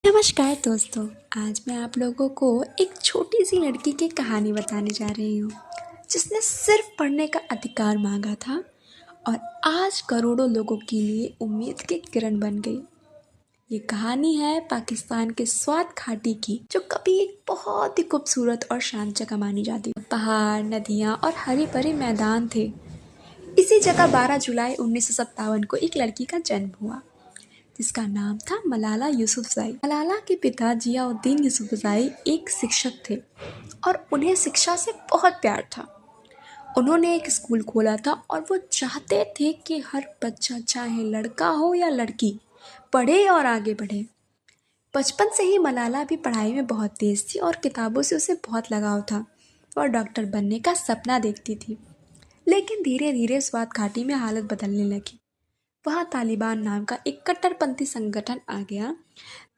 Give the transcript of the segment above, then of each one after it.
नमस्कार दोस्तों, आज मैं आप लोगों को एक छोटी सी लड़की की कहानी बताने जा रही हूँ जिसने सिर्फ पढ़ने का अधिकार मांगा था और आज करोड़ों लोगों के लिए उम्मीद की किरण बन गई। ये कहानी है पाकिस्तान के स्वात घाटी की, जो कभी एक बहुत ही खूबसूरत और शांत जगह मानी जाती थी। पहाड़, नदियाँ और हरे भरे मैदान थे। इसी जगह 12 जुलाई 1957 को एक लड़की का जन्म हुआ जिसका नाम था मलाला यूसुफज़ई। मलाला के पिता जियाउद्दीन यूसुफज़ई एक शिक्षक थे और उन्हें शिक्षा से बहुत प्यार था। उन्होंने एक स्कूल खोला था और वो चाहते थे कि हर बच्चा, चाहे लड़का हो या लड़की, पढ़े और आगे बढ़े। बचपन से ही मलाला भी पढ़ाई में बहुत तेज थी और किताबों से उसे बहुत लगाव था और डॉक्टर बनने का सपना देखती थी। लेकिन धीरे धीरे स्वात घाटी में हालत बदलने लगी। वहाँ तालिबान नाम का एक कट्टरपंथी संगठन आ गया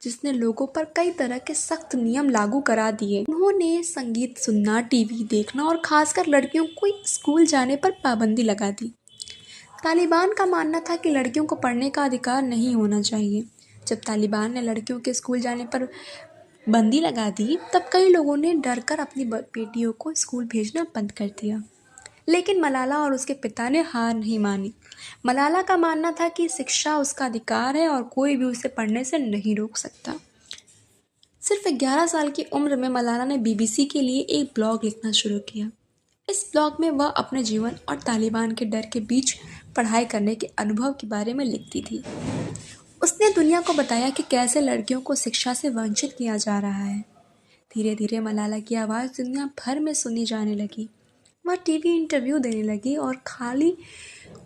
जिसने लोगों पर कई तरह के सख्त नियम लागू करा दिए। उन्होंने संगीत सुनना, टीवी देखना और खासकर लड़कियों को स्कूल जाने पर पाबंदी लगा दी। तालिबान का मानना था कि लड़कियों को पढ़ने का अधिकार नहीं होना चाहिए। जब तालिबान ने लड़कियों के स्कूल जाने पर बंदी लगा दी, तब कई लोगों ने डरकर अपनी बेटियों को स्कूल भेजना बंद कर दिया। लेकिन मलाला और उसके पिता ने हार नहीं मानी। मलाला का मानना था कि शिक्षा उसका अधिकार है और कोई भी उसे पढ़ने से नहीं रोक सकता। सिर्फ 11 साल की उम्र में मलाला ने बीबीसी के लिए एक ब्लॉग लिखना शुरू किया। इस ब्लॉग में वह अपने जीवन और तालिबान के डर के बीच पढ़ाई करने के अनुभव के बारे में लिखती थी। उसने दुनिया को बताया कि कैसे लड़कियों को शिक्षा से वंचित किया जा रहा है। धीरे धीरे मलाला की आवाज़ दुनिया भर में सुनी जाने लगी। वह टीवी इंटरव्यू देने लगी और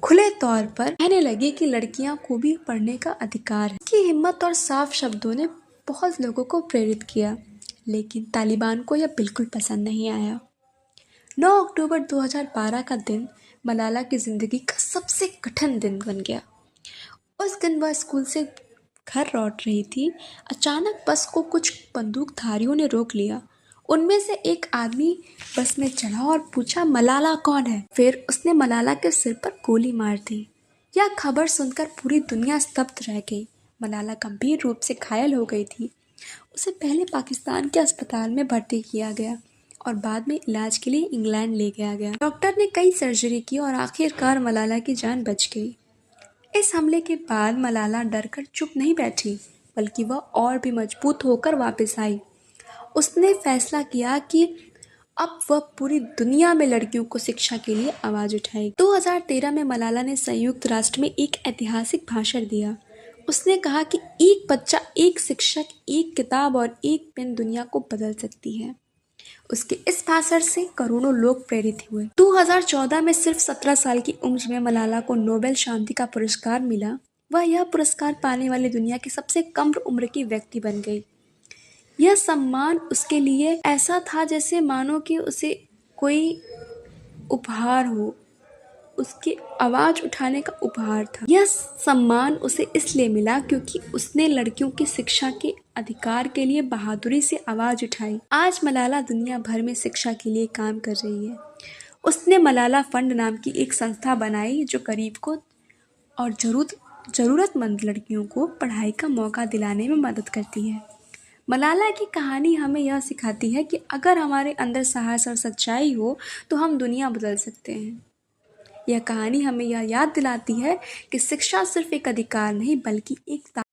खुले तौर पर कहने लगी कि लड़कियां को भी पढ़ने का अधिकार है। उसकी हिम्मत और साफ शब्दों ने बहुत लोगों को प्रेरित किया, लेकिन तालिबान को यह बिल्कुल पसंद नहीं आया। 9 अक्टूबर 2012 का दिन मलाला की ज़िंदगी का सबसे कठिन दिन बन गया। उस दिन वह स्कूल से घर लौट रही थी। अचानक बस को कुछ बंदूकधारियों ने रोक लिया। उनमें से एक आदमी बस में चढ़ा और पूछा, मलाला कौन है? फिर उसने मलाला के सिर पर गोली मार दी। यह खबर सुनकर पूरी दुनिया स्तब्ध रह गई। मलाला गंभीर रूप से घायल हो गई थी। उसे पहले पाकिस्तान के अस्पताल में भर्ती किया गया और बाद में इलाज के लिए इंग्लैंड ले गया गया। डॉक्टर ने कई सर्जरी की और आखिरकार मलाला की जान बच गई। इस हमले के बाद मलाला डरकर चुप नहीं बैठी, बल्कि वह और भी मजबूत होकर वापस आई। उसने फैसला किया कि अब वह पूरी दुनिया में लड़कियों को शिक्षा के लिए आवाज़ उठाएगी। 2013 में मलाला ने संयुक्त राष्ट्र में एक ऐतिहासिक भाषण दिया। उसने कहा कि एक बच्चा, एक शिक्षक, एक किताब और एक पेन दुनिया को बदल सकती है। उसके इस भाषण से करोड़ों लोग प्रेरित हुए। 2014 में सिर्फ 17 साल की उम्र में मलाला को नोबेल शांति का पुरस्कार मिला। वह यह पुरस्कार पाने वाली दुनिया की सबसे कम उम्र की व्यक्ति बन गई। यह सम्मान उसके लिए ऐसा था जैसे मानो कि उसे कोई उपहार हो, उसकी आवाज़ उठाने का उपहार था। यह सम्मान उसे इसलिए मिला क्योंकि उसने लड़कियों की शिक्षा के अधिकार के लिए बहादुरी से आवाज़ उठाई। आज मलाला दुनिया भर में शिक्षा के लिए काम कर रही है। उसने मलाला फंड नाम की एक संस्था बनाई जो गरीब को और ज़रूरतमंद लड़कियों को पढ़ाई का मौका दिलाने में मदद करती है। मलाला की कहानी हमें यह सिखाती है कि अगर हमारे अंदर साहस और सच्चाई हो तो हम दुनिया बदल सकते हैं। यह कहानी हमें यह याद दिलाती है कि शिक्षा सिर्फ एक अधिकार नहीं, बल्कि एक